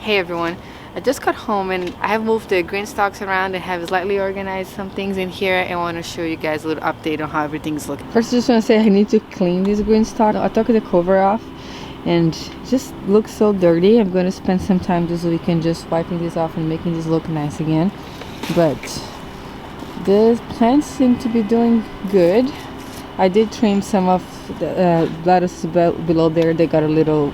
Hey everyone, I just got home and I have moved the green stalks around and have slightly organized some things in here, and I want to show you guys a little update on how everything's looking. First, I just want to say I need to clean this green stalk. I took the cover off and it just looks so dirty. I'm going to spend some time this weekend just wiping this off and making this look nice again. But the plants seem to be doing good. I did trim some of the lettuce below there. They got a little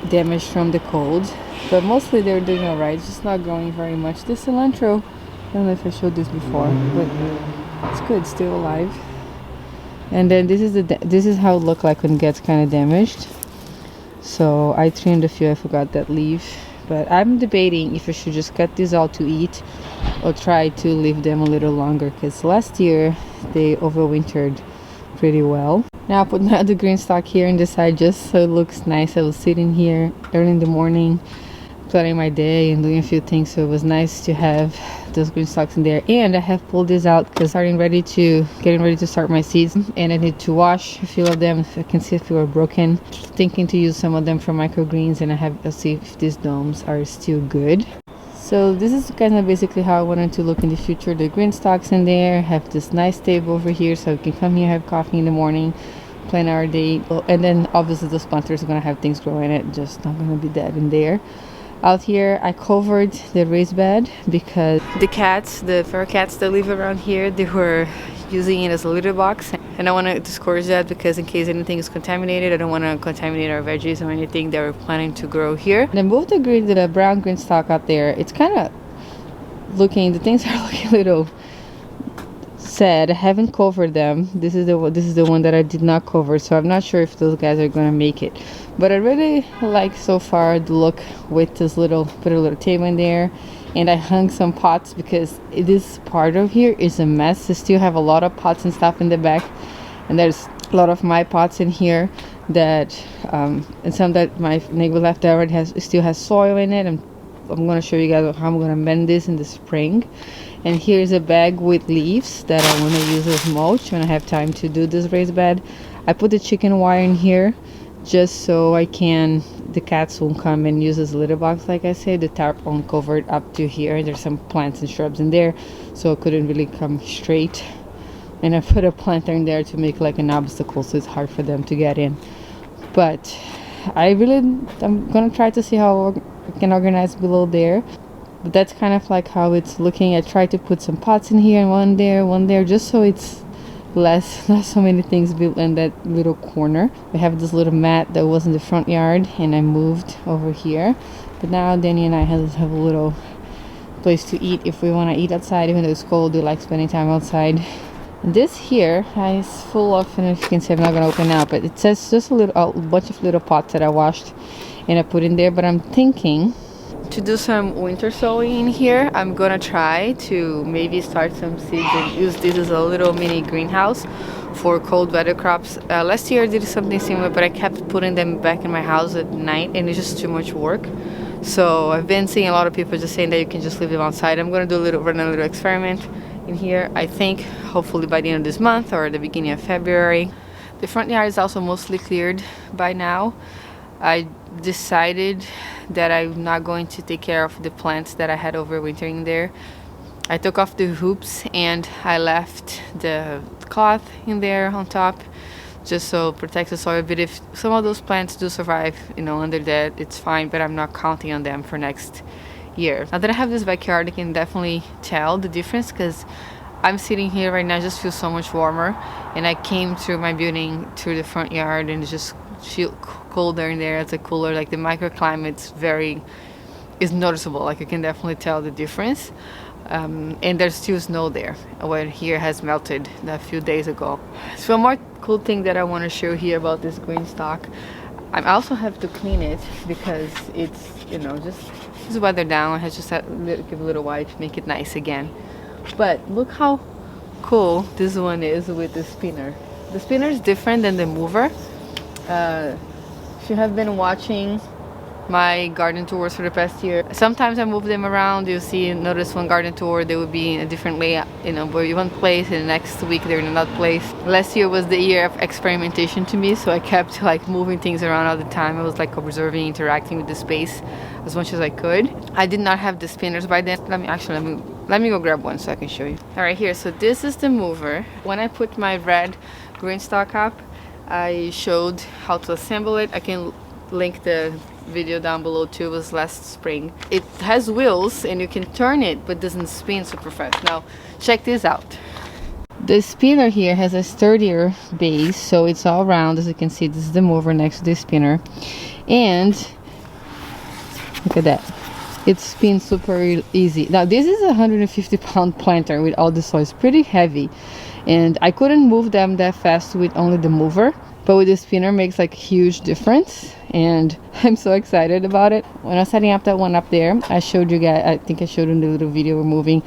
damage from the cold, but mostly they're doing all right. It's just not growing very much. The cilantro, I don't know if I showed this before, but it's good, still alive. And then this is how it looked like when it gets kind of damaged. So I trimmed a few. I forgot that leaf, but I'm debating if I should just cut these all to eat or try to leave them a little longer, because last year they overwintered pretty well. Now I put my other green stalk here in the side just so it looks nice. I was sitting here early in the morning planning my day and doing a few things, so it was nice to have those green stalks in there. And I have pulled this out because getting ready to start my seeds, and I need to wash a few of them. If I can see if they were broken, thinking to use some of them for microgreens, and I'll see if these domes are still good. So this is kind of basically how I wanted to look in the future. The green stalks in there, have this nice table over here so we can come here, have coffee in the morning, plan our day. And then obviously those planters are going to have things growing in it, just not going to be dead in there. Out here I covered the raised bed because the feral cats that live around here, they were using it as a litter box, and I want to discourage that because in case anything is contaminated, I don't want to contaminate our veggies or anything that we're planning to grow here. And I moved the brown green stalk out there. It's kind of the things are looking a little sad. I haven't covered them. This is the one that I did not cover, so I'm not sure if those guys are gonna make it. But I really like so far the look with this put a little table in there. And I hung some pots because this part of here is a mess. I still have a lot of pots and stuff in the back, and there's a lot of my pots in here that and some that my neighbor left there still has soil in it. I'm going to show you guys how I'm going to mend this in the spring. And here's a bag with leaves that I want to use as mulch when I have time to do this raised bed. I put the chicken wire in here just so the cats won't come and use this litter box. Like I said, the tarp won't cover it up to here. There's some plants and shrubs in there, so it couldn't really come straight. And I put a planter in there to make like an obstacle, so it's hard for them to get in. But I'm gonna try to see how I can organize below there. But that's kind of like how it's looking. I tried to put some pots in here and one there, just so it's not so many things built in that little corner. We have this little mat that was in the front yard, and I moved over here. But now Danny and I have a little place to eat if we want to eat outside. Even though it's cold, we like spending time outside. And this here is full of, and if you can see, I'm not going to open now, but it says just a bunch of little pots that I washed and I put in there. But I'm thinking to do some winter sowing in here. I'm gonna try to maybe start some seeds and use this as a little mini greenhouse for cold weather crops. Last year I did something similar, but I kept putting them back in my house at night, and it's just too much work. So I've been seeing a lot of people just saying that you can just leave them outside. I'm gonna run a little experiment in here. I think hopefully by the end of this month or the beginning of February. The front yard is also mostly cleared by now. I decided that I'm not going to take care of the plants that I had overwintering there. I took off the hoops and I left the cloth in there on top just so it protects the soil. But if some of those plants do survive, under that, it's fine, but I'm not counting on them for next year. Now that I have this backyard, I can definitely tell the difference because I'm sitting here right now, I just feel so much warmer, and I came through my building through the front yard and it's just feel colder in there. It's a cooler, like the microclimate's is noticeable. Like you can definitely tell the difference. And there's still snow there where here has melted a few days ago. So one more cool thing that I want to show here about this green stalk, I also have to clean it because it's just weathered down. I have just give a little wipe, make it nice again. But look how cool this one is with the spinner. The spinner is different than the mover. If you have been watching my garden tours for the past year, sometimes I move them around. You'll notice one garden tour, they would be in a different layout, one place, and the next week they're in another place. Last year was the year of experimentation to me, so I kept moving things around all the time. I was observing, interacting with the space. as much as I could. I did not have the spinners by then. Let me go grab one so I can show you. All right, here, so this is the mover. When I put my red GreenStalk up, I showed how to assemble it. I can link the video down below too. It was last spring. It has wheels and you can turn it, but doesn't spin super fast. Now check this out. The spinner here has a sturdier base, so it's all round. As you can see, this is the mover next to the spinner, and look at that, it spins super easy. Now this is a 150-pound planter with all the soil. It's pretty heavy, and I couldn't move them that fast with only the mover, but with the spinner makes like huge difference, and I'm so excited about it. When I was setting up that one up there, I showed you guys, I think I showed in the little video, we're moving,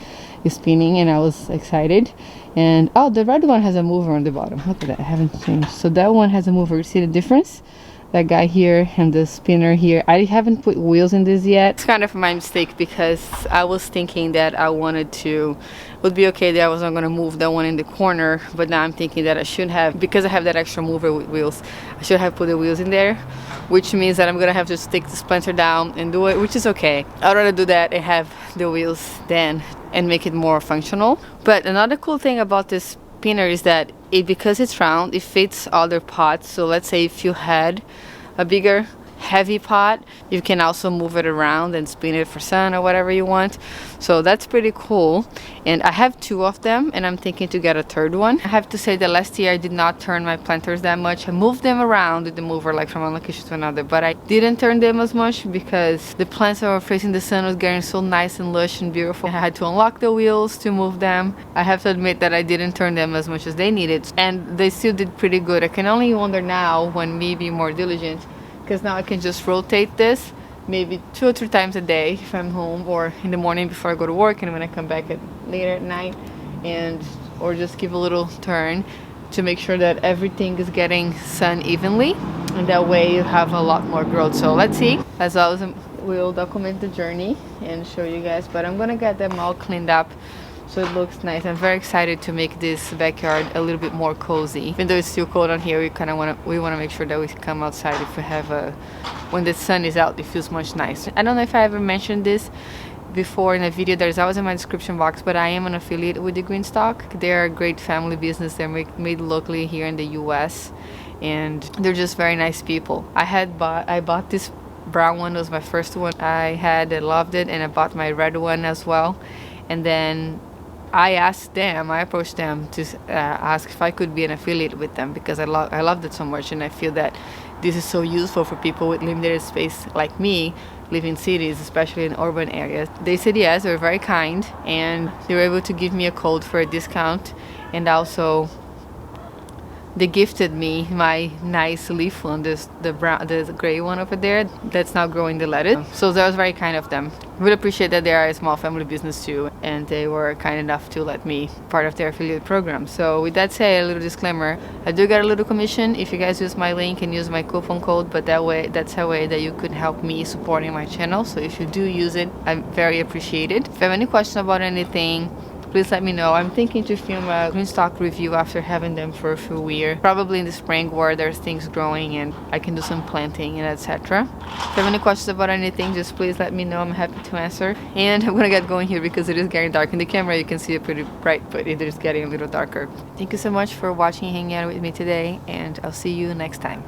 spinning, and I was excited. And oh, the red one has a mover on the bottom. Look at that, I haven't changed. So that one has a mover. You see the difference? That guy here and the spinner here. I haven't put wheels in this yet. It's kind of my mistake because I was thinking that I wanted to, it would be okay that I wasn't going to move that one in the corner, but now I'm thinking that I should have, because I have that extra mover with wheels, I should have put the wheels in there, which means that I'm going to have to stick the splinter down and do it, which is okay. I'd rather do that and have the wheels then and make it more functional. But another cool thing about this spinner is that because it's round, it fits other pots. So let's say if you had a bigger heavy pot, you can also move it around and spin it for sun or whatever you want. So that's pretty cool, and I have two of them and I'm thinking to get a third one. I have to say that last year I did not turn my planters that much. I moved them around with the mover, like from one location to another, but I didn't turn them as much because the plants that were facing the sun was getting so nice and lush and beautiful. I had to unlock the wheels to move them. I have to admit that I didn't turn them as much as they needed, and they still did pretty good. I can only wonder now, when me being more diligent, because now I can just rotate this maybe 2 or 3 times a day if I'm home, or in the morning before I go to work, and when I come back later at night, and or just give a little turn to make sure that everything is getting sun evenly, and that way you have a lot more growth. So let's see. As always, we'll document the journey and show you guys, but I'm gonna get them all cleaned up so it looks nice. I'm very excited to make this backyard a little bit more cozy. Even though it's still cold on here, we want to make sure that we come outside if we have when the sun is out, it feels much nicer. I don't know if I ever mentioned this before in a video. There's always in my description box, but I am an affiliate with the GreenStalk. They're a great family business. They're made locally here in the US, and they're just very nice people. I bought this brown one. It was my first one I loved it, and I bought my red one as well. And then I approached them to ask if I could be an affiliate with them, because I loved it so much, and I feel that this is so useful for people with limited space like me, live in cities, especially in urban areas. They said yes, they were very kind, and they were able to give me a code for a discount, and also they gifted me my nice leaf one, the gray one over there that's now growing the lettuce. So that was very kind of them. Really appreciate that they are a small family business too, and they were kind enough to let me part of their affiliate program. So with that said, a little disclaimer, I do get a little commission if you guys use my link and use my coupon code, but that's a way that you could help me supporting my channel. So if you do use it, I'm very appreciated. If you have any questions about anything, please let me know. I'm thinking to film a GreenStalk review after having them for a few years, probably in the spring where there's things growing and I can do some planting and etc. If you have any questions about anything, just please let me know. I'm happy to answer. And I'm gonna get going here because it is getting dark. In the camera you can see it pretty bright, but it is getting a little darker. Thank you so much for watching and hanging out with me today, and I'll see you next time.